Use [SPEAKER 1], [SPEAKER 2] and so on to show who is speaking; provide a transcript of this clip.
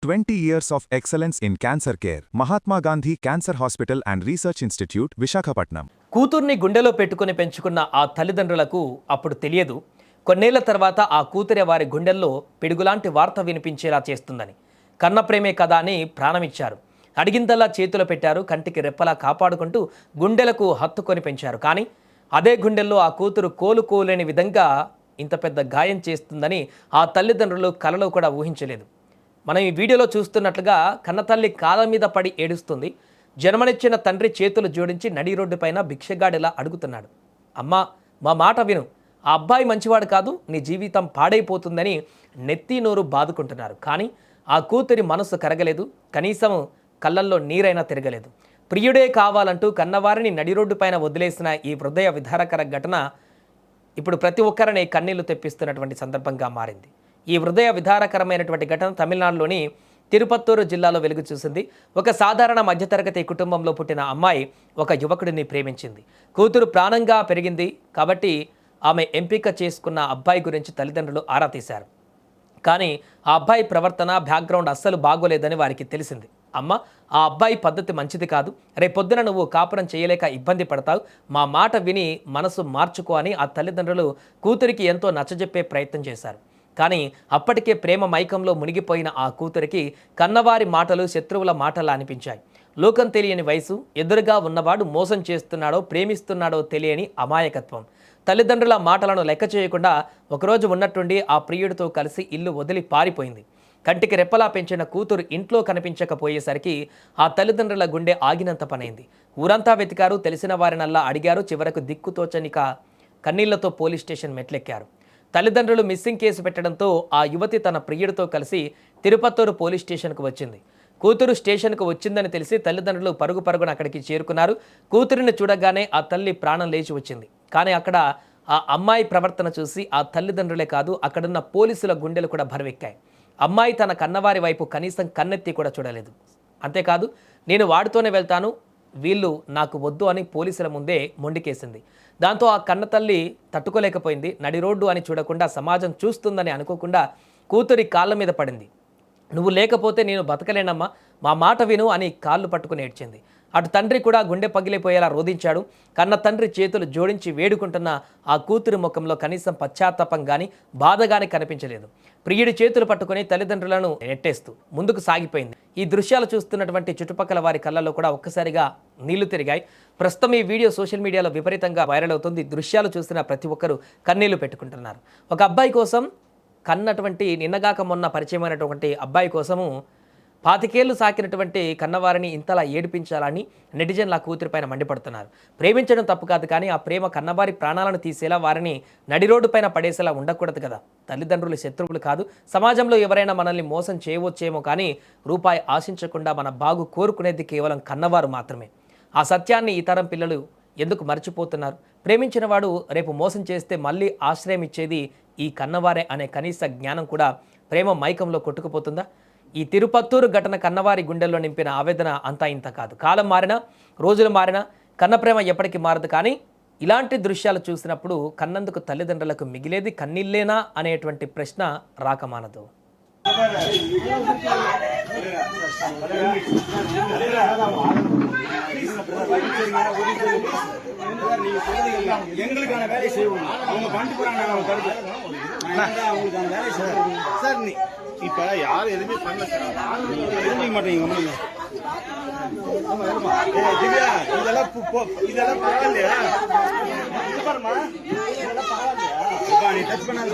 [SPEAKER 1] 20 years of excellence in cancer care. Mahatma Gandhi Cancer Hospital and Research Institute, Visakhapatnam.
[SPEAKER 2] కూతుర్ని గుండెలో పెట్టుకుని పెంచుకున్న ఆ తల్లిదండ్రులకు అప్పుడు తెలియదు కొన్నేళ్ల తర్వాత ఆ కూతురే వారి గుండెల్లో పిడుగులాంటి వార్త వినిపించేలా చేస్తుందని. కన్నప్రేమే కదా అని ప్రాణమిచ్చారు. అడిగిందల్లా చేతిలో పెట్టారు. కంటికి రెప్పలా కాపాడుకుంటూ గుండెలకు హత్తుకొని పెంచారు. కానీ అదే గుండెల్లో ఆ కూతురు కోలుకోలేని విధంగా ఇంత పెద్ద గాయం చేస్తుందని ఆ తల్లిదండ్రులు కలలో కూడా ఊహించలేదు. మనం ఈ వీడియోలో చూస్తున్నట్లుగా కన్నతల్లి కాళ్ళ మీద పడి ఏడుస్తుంది. జన్మనిచ్చిన తండ్రి చేతులు జోడించి నడి రోడ్డుపైన భిక్షగాడిలా అడుగుతున్నాడు. అమ్మా, మా మాట విను, ఆ అబ్బాయి మంచివాడు కాదు, నీ జీవితం పాడైపోతుందని నెత్తి నోరు బాదుకుంటున్నారు. కానీ ఆ కూతురి మనసు కరగలేదు. కనీసం కళ్ళల్లో నీరైనా తిరగలేదు. ప్రియుడే కావాలంటూ కన్నవారిని నడి రోడ్డుపైన వదిలేసిన ఈ హృదయ విదారకర ఘటన ఇప్పుడు ప్రతి ఒక్కరిని కన్నీళ్లు తెప్పిస్తున్నటువంటి సందర్భంగా మారింది. ఈ హృదయ విదారకరమైనటువంటి ఘటన తమిళనాడులోని తిరుపత్తూరు జిల్లాలో వెలుగు చూసింది. ఒక సాధారణ మధ్యతరగతి కుటుంబంలో పుట్టిన అమ్మాయి ఒక యువకుడిని ప్రేమించింది. కూతురు ప్రాణంగా పెరిగింది కాబట్టి ఆమె ఎంపిక చేసుకున్న అబ్బాయి గురించి తల్లిదండ్రులు ఆరా తీశారు. కానీ ఆ అబ్బాయి ప్రవర్తన, బ్యాక్గ్రౌండ్ అస్సలు బాగోలేదని వారికి తెలిసింది. అమ్మ, ఆ అబ్బాయి పద్ధతి మంచిది కాదు, రేపొద్దున నువ్వు కాపురం చేయలేక ఇబ్బంది పడతావు, మా మాట విని మనసు మార్చుకో అని ఆ తల్లిదండ్రులు కూతురికి ఎంతో నచ్చజెప్పే ప్రయత్నం చేశారు. కానీ అప్పటికే ప్రేమ మైకంలో మునిగిపోయిన ఆ కూతురికి కన్నవారి మాటలు శత్రువుల మాటలా అనిపించాయి. లోకం తెలియని వయసు, ఎదురుగా ఉన్నవాడు మోసం చేస్తున్నాడో ప్రేమిస్తున్నాడో తెలియని అమాయకత్వం. తల్లిదండ్రుల మాటలను లెక్క చేయకుండా ఒకరోజు ఉన్నట్టుండి ఆ ప్రియుడితో కలిసి ఇల్లు వదిలి పారిపోయింది. కంటికి రెప్పలా పెంచిన కూతురు ఇంట్లో కనిపించకపోయేసరికి ఆ తల్లిదండ్రుల గుండె ఆగినంత పనైంది. ఊరంతా వెతికారు, తెలిసిన వారినల్లా అడిగారు. చివరకు దిక్కుతోచనిక కన్నీళ్లతో పోలీస్ స్టేషన్ మెట్లెక్కారు. తల్లిదండ్రులు మిస్సింగ్ కేసు పెట్టడంతో ఆ యువతి తన ప్రియుడితో కలిసి తిరుపత్తూరు పోలీస్ స్టేషన్కు వచ్చింది. కూతురు స్టేషన్కు వచ్చిందని తెలిసి తల్లిదండ్రులు పరుగున అక్కడికి చేరుకున్నారు. కూతురిని చూడగానే ఆ తల్లి ప్రాణం లేచి వచ్చింది. కానీ అక్కడ ఆ అమ్మాయి ప్రవర్తన చూసి ఆ తల్లిదండ్రులే కాదు, అక్కడున్న పోలీసుల గుండెలు కూడా బరువెక్కాయి. అమ్మాయి తన కన్నవారి వైపు కనీసం కన్నెత్తి కూడా చూడలేదు. అంతేకాదు, నేను వాడితోనే వెళ్తాను, వీళ్ళు నాకు వద్దు అని పోలీసుల ముందే మొండికేసింది. దాంతో ఆ కన్నతల్లి తట్టుకోలేకపోయింది. నడి రోడ్డు అని చూడకుండా, సమాజం చూస్తుందని అనుకోకుండా కూతురి కాళ్ళ మీద పడింది. నువ్వు లేకపోతే నేను బతకలేనమ్మా, మా మాట విను అని కాళ్ళు పట్టుకుని ఏడ్చింది. అటు తండ్రి కూడా గుండె పగిలిపోయేలా రోధించాడు. కన్న తండ్రి చేతులు జోడించి వేడుకుంటున్న ఆ కూతురి ముఖంలో కనీసం పశ్చాత్తాపం కానీ బాధ కానీ కనిపించలేదు. ప్రియుడి చేతులు పట్టుకుని తల్లిదండ్రులను నెట్టేస్తూ ముందుకు సాగిపోయింది. ఈ దృశ్యాలు చూస్తున్నటువంటి చుట్టుపక్కల వారి కళ్ళల్లో కూడా ఒక్కసారిగా నీళ్లు తిరిగాయి. ప్రస్తుతం ఈ వీడియో సోషల్ మీడియాలో విపరీతంగా వైరల్ అవుతుంది. దృశ్యాలు చూస్తున్న ప్రతి ఒక్కరూ కన్నీళ్లు పెట్టుకుంటున్నారు. ఒక అబ్బాయి కోసం, కన్నటువంటి నిన్నగాక మొన్న పరిచయమైనటువంటి అబ్బాయి కోసము 25 ఏళ్లు సాకినటువంటి కన్నవారిని ఇంతలా ఏడిపించాలని నెటిజన్ల కూతురిపైన మండిపడుతున్నారు. ప్రేమించడం తప్పు కాదు, కానీ ఆ ప్రేమ కన్నవారి ప్రాణాలను తీసేలా, వారిని నడి రోడ్డు పైన పడేసేలా ఉండకూడదు కదా. తల్లిదండ్రులు శత్రువులు కాదు. సమాజంలో ఎవరైనా మనల్ని మోసం చేయవచ్చేమో, కానీ రూపాయి ఆశించకుండా మన బాగు కోరుకునేది కేవలం కన్నవారు మాత్రమే. ఆ సత్యాన్ని ఈ తరం పిల్లలు ఎందుకు మర్చిపోతున్నారు? ప్రేమించిన వాడు రేపు మోసం చేస్తే మళ్ళీ ఆశ్రయం ఇచ్చేది ఈ కన్నవారే అనే కనీస జ్ఞానం కూడా ప్రేమ మైకంలో కొట్టుకుపోతుందా? ఈ తిరుపత్తూరు ఘటన కన్నవారి గుండెల్లో నింపిన ఆవేదన అంతా ఇంత కాదు. కాలం మారినా, రోజులు మారినా కన్న ప్రేమ ఎప్పటికీ మారదు. కానీ ఇలాంటి దృశ్యాలు చూసినప్పుడు కన్నందుకు తల్లిదండ్రులకు మిగిలేది కన్నీళ్ళేనా అనేటువంటి ప్రశ్న రాకమానదు.
[SPEAKER 3] எங்களுக்கான வேலை செய்வோம். அவங்க பண்ணிட்டு போறாங்க, அவங்க தடுப்பு அவங்களுக்கான வேலை செய்வோம் சார். இப்ப யாரும் எதுவுமே பண்ணல சார், தெரிஞ்சுக்க மாட்டேங்க. இதெல்லாம் பரவாயில்லையா? இதெல்லாம் பரவாயில்லையா? நீ டச் பண்ணாத.